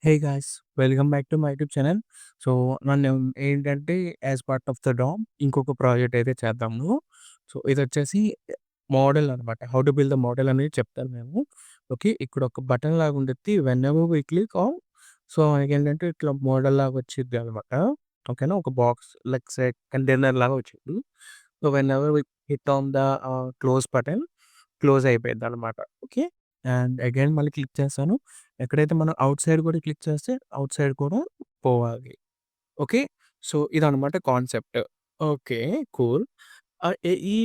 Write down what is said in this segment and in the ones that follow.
Hey guys, welcome back to my YouTube channel. So, నన్ను ఏంటంటే as part of the DOM ఇంకొక project అయితే చేద్దాము. సో, ఇదొచ్చేసి మోడల్ అనమాట. How to build the model అనేది చెప్తాను నేను. ఓకే. ఇక్కడ ఒక బటన్ లాగా ఉండిద్ది. Whenever we click on so, మనకేంటంటే ఇట్లా మోడల్ లాగా వచ్చిద్ది అనమాట. ఓకేనా. ఒక బాక్స్ లైక్ సే కంటైనర్ లాగా వచ్చిద్ది. So, whenever we hit on the close button close అయిపోయిద్దనమాట. ఓకే. అండ్ అగైన్ మళ్ళీ క్లిక్ చేస్తాను. ఎక్కడైతే మనం ఔట్ సైడ్ కూడా క్లిక్ చేస్తే ఔట్ సైడ్ కూడా పోవాలి. ఓకే. సో, ఇదనమాట కాన్సెప్ట్. ఓకే. కూల్. ఈ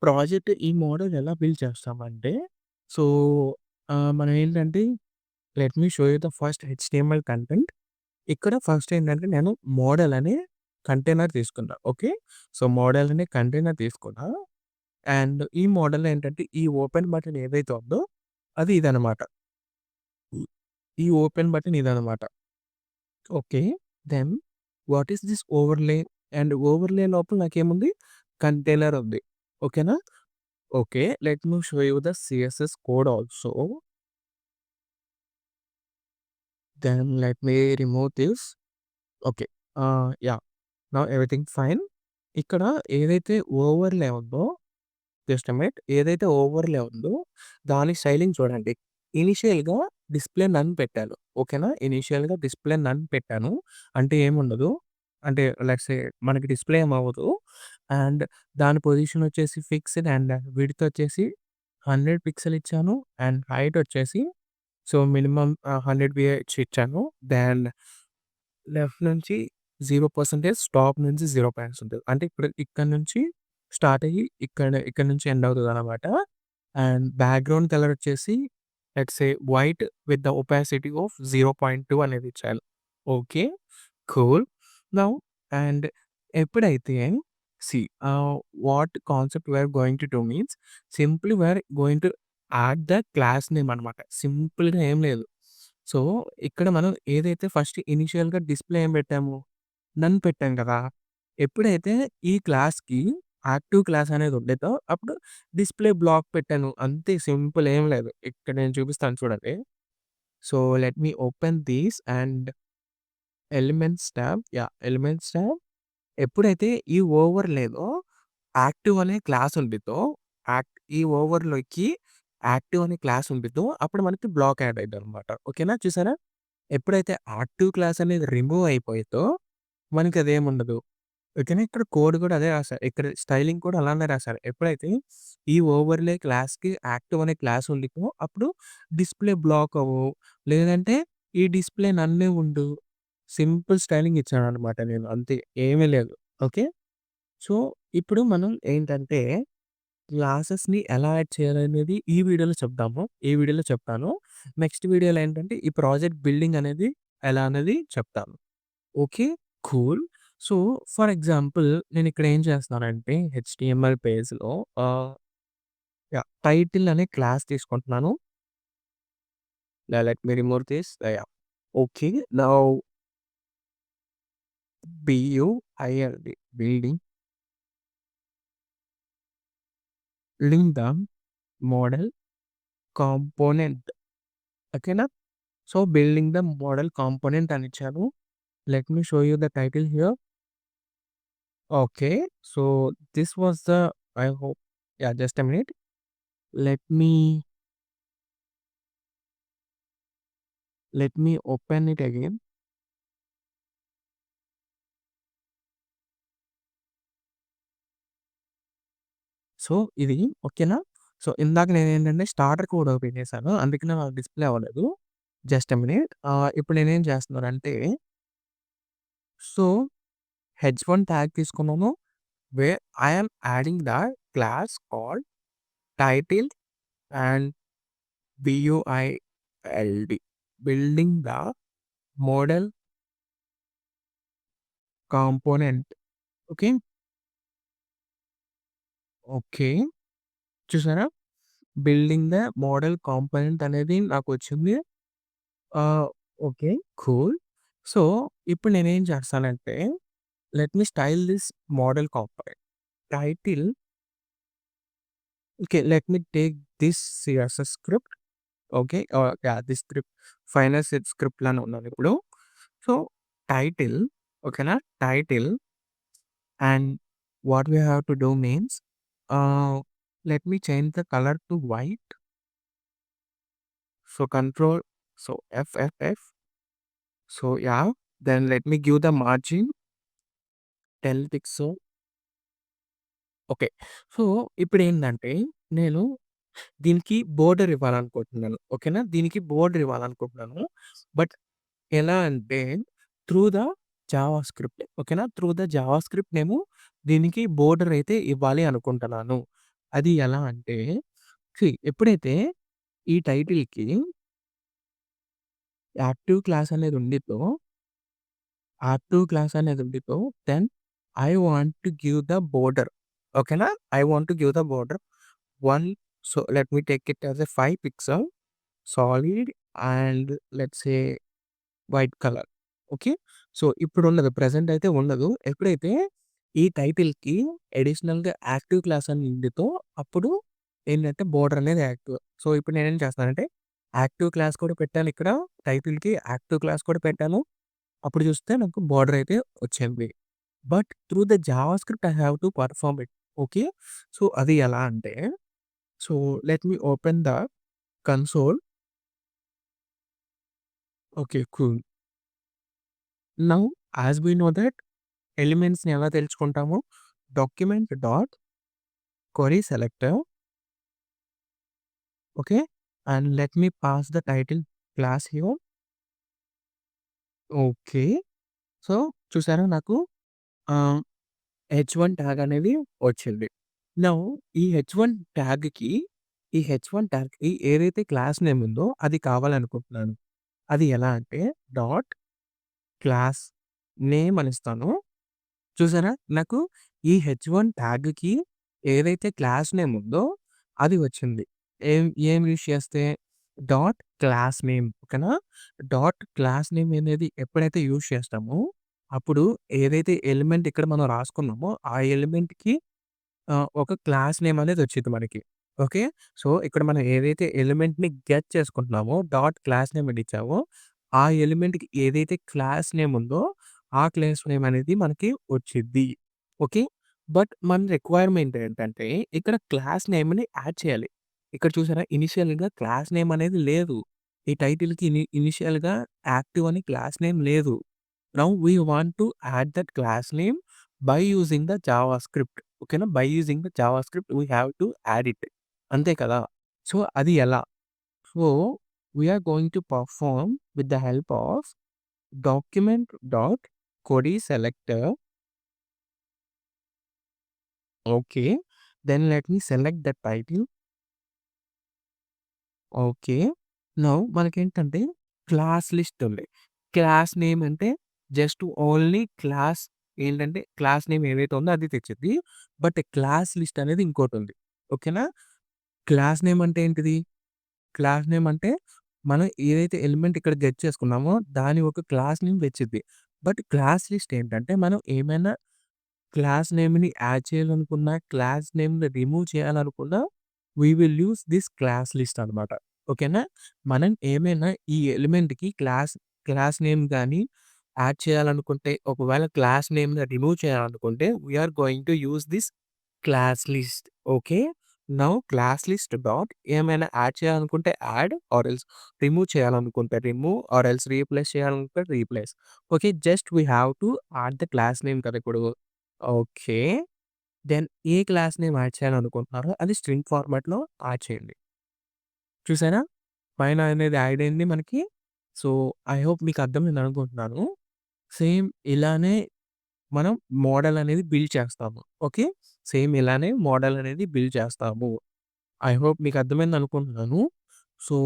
ప్రాజెక్ట్ ఈ మోడల్ ఎలా బిల్డ్ చేస్తామంటే సో, మనం ఏంటంటే let me show you the first HTML content. ఇక్కడ ఫస్ట్ ఏంటంటే నేను మోడల్ అనే కంటైనర్ తీసుకున్నా. ఓకే. సో, మోడల్ అనే కంటైనర్ తీసుకున్నా. అండ్ ఈ మోడల్‌లో ఏంటంటే ఈ ఓపెన్ బటన్ ఏదైతే ఉందో అది ఇదనమాట. ఈ ఓపెన్ బటన్ ఇదనమాట. Okay. Then what is this overlay? And overlay లోపల నాకేముంది? కంటైనర్ ఉంది. ఓకేనా? Okay. Let me show you the CSS code also. Then let me remove this. Okay. Yeah! Now everything fine. ఇక్కడ ఏదైతే ఓవర్‌లే ఉందో జస్ట్ ఎ మినిట్. ఏదైతే ఓవర్‌లే ఉందో దాని స్టైలింగ్ చూడండి. ఇనిషియల్‌గా డిస్‌ప్లే నన్ పెట్టాను. ఓకేనా? ఇనిషియల్‌గా డిస్‌ప్లే నన్ పెట్టాను. అంటే ఏముండదు. అంటే లెట్స్ సే మనకి డిస్‌ప్లే ఏమి అవ్వదు. అండ్ దాని పొజిషన్ వచ్చేసి ఫిక్స్డ్ అండ్ విడ్త్ వచ్చేసి 100 పిక్సెల్ ఇచ్చాను. అండ్ హైట్ వచ్చేసి సో, మినిమమ్ 100 బిహెచ్ ఇచ్చాను. దెన్ లెఫ్ట్ నుంచి 0% టాప్ నుంచి 0% అంటే ఇప్పుడు ఇక్కడ నుంచి స్టార్ట్ అయ్యి ఇక్కడ నుంచి ఎండ్ అవుతదనమాట. అండ్ బ్యాక్‌గ్రౌండ్ కలర్ వచ్చేసి let's say white with the opacity of 0.2 అనేది ఇచ్చాను. ఓకే. కూల్. నౌ అండ్ ఎప్పుడైతే see what concept we are going to do means simply we are going to add the class name అనమాట. సింపుల్‌గా ఏం లేదు. So, ఇక్కడ మనం ఏదైతే ఫస్ట్ ఇనిషియల్‌గా డిస్‌ప్లే ఏం పెట్టాము? నన్ పెట్టాం కదా! ఎప్పుడైతే ఈ క్లాస్‌కి యాక్టివ్ క్లాస్ అనేది ఉండిద్దో అప్పుడు డిస్‌ప్లే బ్లాక్ పెట్టాను. అంతే సింపుల్ ఏం లేదు. ఇక్కడ నేను చూపిస్తాను చూడండి. So, let me open this and elements tab. Yeah! Elements tab. ఎప్పుడైతే ఈ ఓవర్‌లేలో యాక్టివ్ అనే క్లాస్ ఉండిద్దో, ఈ ఓవర్‌లోకి యాక్టివ్ అనే క్లాస్ ఉండిద్దో అప్పుడు మనకి బ్లాక్ యాడ్ అయిద్దనమాట. ఓకేనా? చూసారా? ఎప్పుడైతే యాక్టివ్ క్లాస్ అనేది రిమూవ్ అయిపోయిద్దో మనకదేముండదు. ఓకేనా? ఇక్కడ కోడ్ కూడా అదే రాశారు. ఇక్కడ స్టైలింగ్ కూడా అలానే రాశారు. ఎప్పుడైతే ఈ ఓవర్‌లే క్లాస్‌కి యాక్టివ్ అనే క్లాస్ ఉండిద్దో అప్పుడు డిస్‌ప్లే బ్లాక్ అవ్వవు. లేదంటే ఈ డిస్‌ప్లే నన్నే ఉండు. సింపుల్ స్టైలింగ్ ఇచ్చాననమాట నేను అంతే. ఏమీ లేదు. ఓకే. సో, ఇప్పుడు మనం ఏంటంటే క్లాసెస్‌ని ఎలా యాడ్ చేయాలనేది ఈ వీడియోలో చెప్దాము. ఈ వీడియోలో చెప్తాను. నెక్స్ట్ వీడియోలో ఏంటంటే ఈ ప్రాజెక్ట్ బిల్డింగ్ అనేది ఎలా అనేది చెప్తాను. Okay. Cool. So, for example నేనిక్కడ ఏం చేస్తున్నానంటే హెచ్‌టీఎంఎల్ పేజ్‌లో ఆహ్, యాహ్! టైటిల్ అనే క్లాస్ తీసుకుంటున్నాను. Let me remove this. Yeah! Okay. Now build building the model component. ఓకేనా? So, building the model component అని ఇచ్చాను. Let me show you the title here. Okay. So, this was the I hope yeah! Just a minute. Let me open it again. So, ఇది ఓకేనా? So, ఇందాక నేనేంటంటే starter code open చేశాను. అందుకనే నాకు display అవ్వలేదు. Just a minute. ఇప్పుడు నేనేం చేస్తున్నానంటే సో, హెచ్1 ట్యాగ్ తీసుకున్నాను. Where I am adding the class called title and B U I L D building the model component. Okay. Okay. చూసారా? బిల్డింగ్ ద మోడల్ కాంపోనెంట్ అనేది నాకొచ్చింది. Ah, okay. కూల్. సో, ఇప్పుడు నేనేం చేస్తానంటే let me style this model component. Title okay. Let me take this CSS script okay. Yeah! The script final స్క్రిప్ట్‌లోనే ఉన్నానిప్పుడు. So, title ఓకేనా? Title and what we have to do means let me change the colour to white. So, control so F F F. So, yeah, then let me give the margin 10 pixel. Okay. So, ఇప్పుడేందంటే నేను దీనికి border ఇవ్వాలనుకుంటున్నాను. ఓకేనా? దీనికి border ఇవ్వాలనుకుంటున్నాను. But ఎలా అంటే through the JavaScript. ఓకేనా? త్రూ ద జావాస్క్రిప్ట్ నేను దీనికి బోర్డర్ అయితే ఇవ్వాలి అనుకుంటున్నాను. అది ఎలా అంటే ఎప్పుడైతే ఈ టైటిల్‌కి యాక్టివ్ క్లాస్ అనేది ఉండిద్దో, యాక్టివ్ క్లాస్ అనేది ఉండిద్దో, then I want to give the border. ఓకేనా? I want to give the border 1 so, let me take it as a 5 pixel solid and let's say white colour. Okay. So, ఇప్పుడున్నది present అయితే ఉండదు. ఎప్పుడైతే ఈ టైటిల్‌కి అడిషనల్‌గా active class అని ఉండిద్దో అప్పుడు ఏంటంటే బోర్డర్ అనేది యాక్టివ్. సో, ఇప్పుడు నేనేం చేస్తానంటే యాక్టివ్ క్లాస్ కూడా పెట్టాను ఇక్కడ. టైటిల్‌కి యాక్టివ్ క్లాస్ కూడా పెట్టాను. అప్పుడు చూస్తే నాకు బోర్డర్ అయితే వచ్చింది. But through the JavaScript I have to perform it. Okay. So, అది ఎలా అంటే so, let me open the console. Okay. Cool. Now as we know that ఎలిమెంట్స్‌ని ఎలా తెలుసుకుంటాము? Document dot query selector. Okay. And let me pass the title class here. Okay. So, చూసారా నాకు ఆహ్, H1 tag అనేది వచ్చింది. నౌ ఈ H1 ట్యాగ్‌కి ఈ హెచ్1 ట్యాగ్‌కి ఏదైతే క్లాస్ నేమ్ ఉందో అది కావాలనుకుంటున్నాను. అది ఎలా అంటే డాట్ క్లాస్ నేమ్ అని ఇస్తాను. చూసారా? నాకు ఈ హెచ్1 ట్యాగ్‌కి ఏదైతే క్లాస్ నేమ్ ఉందో అది వచ్చింది. ఏం యూజ్ చేస్తే డాట్ క్లాస్ నేమ్ ఓకేనా? డాట్ క్లాస్ నేమ్ అనేది ఎప్పుడైతే యూజ్ చేస్తామో అప్పుడు ఏదైతే ఎలిమెంట్ ఇక్కడ మనం రాసుకున్నామో ఆ ఎలిమెంట్‌కి ఒక క్లాస్ నేమ్ అనేది వచ్చిద్ది మనకి. ఓకే. సో, ఇక్కడ మనం ఏదైతే ఎలిమెంట్‌ని గెట్ చేసుకుంటున్నామో డాట్ క్లాస్ నేమ్ అని ఇచ్చామో ఆ ఎలిమెంట్‌కి ఏదైతే క్లాస్ నేమ్ ఉందో ఆ క్లాస్ నేమ్ అనేది మనకి వచ్చిద్ది. ఓకే. బట్ మన రిక్వైర్మెంట్ ఏంటంటే ఇక్కడ క్లాస్ నేమ్‌ని యాడ్ చేయాలి. ఇక్కడ చూసారా ఇనిషియల్‌గా క్లాస్ నేమ్ అనేది లేదు. ఈ టైటిల్‌కి ఇనిషియల్‌గా యాక్టివ్ అని క్లాస్ నేమ్ లేదు. Now we want to add that class name by using the JavaScript. ఓకేనా? By using the JavaScript we have to add it. అంతే కదా! సో, అది ఎలా? So, we are going to perform with the help of document dot query selector. Okay. Then let me select the title. Okay. Now మనకేంటంటే class list ఉంది. Class name అంటే just only class ఏంటంటే class name ఏదైతే ఉందో అది తెచ్చిద్ది. But class list అనేది ఇంకోటుంది. ఓకేనా? Class name అంటే ఏంటిది? క్లాస్ నేమ్ అంటే మనం ఏదైతే ఎలిమెంట్ ఇక్కడ గెట్ చేసుకున్నామో దాని ఒక క్లాస్ నేమ్ తెచ్చిద్ది. బట్ క్లాస్ లిస్ట్ ఏంటంటే మనం ఏమైనా క్లాస్ నేమ్‌ని యాడ్ చేయాలనుకున్నా, క్లాస్ నేమ్‌ని రిమూవ్ చేయాలనుకున్నా, we will use this class list అనమాట. ఓకేనా? మనం ఏమైనా ఈ ఎలిమెంట్‌కి క్లాస్ నేమ్ గాని యాడ్ చేయాలనుకుంటే, ఒకవేళ క్లాస్ నేమ్‌ని రిమూవ్ చేయాలనుకుంటే, we are going to use this class list. Okay. Now class list dot ఏమైనా యాడ్ చేయాలనుకుంటే యాడ్ ఆర్ ఎల్స్ రిమూవ్ చేయాలనుకుంటే రిమూవ్ ఆర్ ఎల్స్ రీప్లేస్ చేయాలనుకుంటే replace. Okay. Just we have to add the class name కదా! ఇప్పుడు. Okay. Then ఏ class name add చేయాలనుకుంటున్నారో అది string ఫార్మాట్‌లో యాడ్ చేయండి. చూసారా? పైన అనేది యాడ్ అయింది మనకి. సో, ఐ హోప్ మీకు అర్థమైందనుకుంటున్నాను. సేమ్ ఇలానే మనం మోడల్ అనేది బిల్డ్ చేస్తాము. ఓకే. సేమ్ ఇలానే మోడల్ అనేది బిల్డ్ చేస్తాము. ఐ హోప్ మీకు అర్థమైందనుకుంటున్నాను. సో,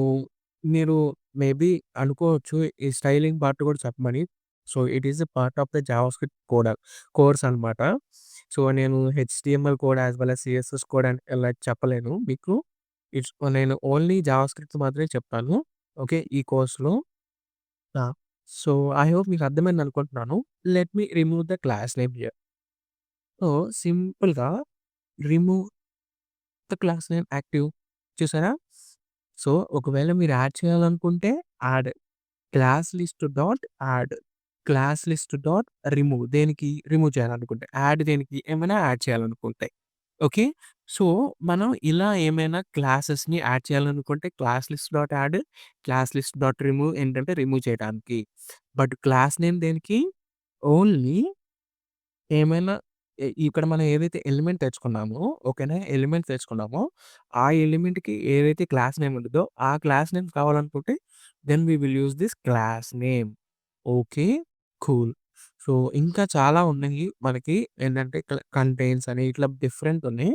మీరు మేబీ అనుకోవచ్చు ఈ స్టైలింగ్ పార్ట్ కూడా చెప్పమని. So, it is a part of the JavaScript course అనమాట. సో, నేను HTML code as well as CSS code అని ఇలా చెప్పలేను మీకు. నేను ఓన్లీ జావాస్క్రిప్ట్ మాత్రమే చెప్తాను. ఓకే. ఈ కోర్స్‌లో. ఆ! సో, ఐ హోప్ మీకు అర్థమైందనుకుంటున్నాను. Let me remove the class name here. So, సింపుల్‌గా remove the class name active చూసారా? సో, ఒకవేళ మీరు యాడ్ చేయాలనుకుంటే add. Class list dot add. Class list dot remove. దేనికి? రిమూవ్ చేయాలనుకుంటే. యాడ్ దేనికి? ఏమైనా యాడ్ చేయాలనుకుంటే. ఓకే. సో, మనం ఇలా ఏమైనా క్లాసెస్‌ని యాడ్ చేయాలనుకుంటే class list dot add, class list dot remove ఏంటంటే రిమూవ్ చేయడానికి. బట్ క్లాస్ నేమ్ దేనికి? ఓన్లీ ఏమైనా ఇక్కడ మనం ఏదైతే ఎలిమెంట్ తెచ్చుకున్నామో ఓకేనా? ఎలిమెంట్ తెచ్చుకున్నామో, ఆ ఎలిమెంట్‌కి ఏదైతే క్లాస్ నేమ్ ఉండిద్దో, ఆ క్లాస్ నేమ్ కావాలనుకుంటే then we will use this class name. Okay. Cool. So, ఇంకా చాలా ఉన్నాయి మనకి ఏంటంటే కంటెయిన్స్ అని ఇట్లా డిఫరెంట్ ఉన్నాయి.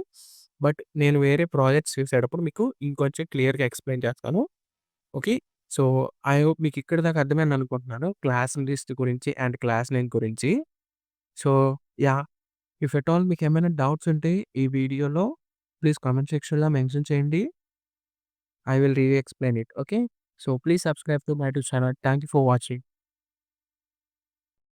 బట్ నేను వేరే ప్రాజెక్ట్స్ చేసేటప్పుడు మీకు ఇంకొంచెం క్లియర్‌గా ఎక్స్‌ప్లెయిన్ చేస్తాను. ఓకే. సో, ఐ హోప్ మీకు ఇక్కడి దాకా అర్థమైంది అనుకుంటున్నాను. క్లాస్ లిస్ట్ గురించి అండ్ క్లాస్ నేమ్ గురించి. So, yeah! If at all మీకేమైనా డౌట్స్ ఉంటే ఈ వీడియోలో ప్లీజ్ కామెంట్ సెక్షన్‌లో మెన్షన్ చేయండి. I will re explain it. Okay. So, please subscribe to my YouTube channel. Thank you for watching.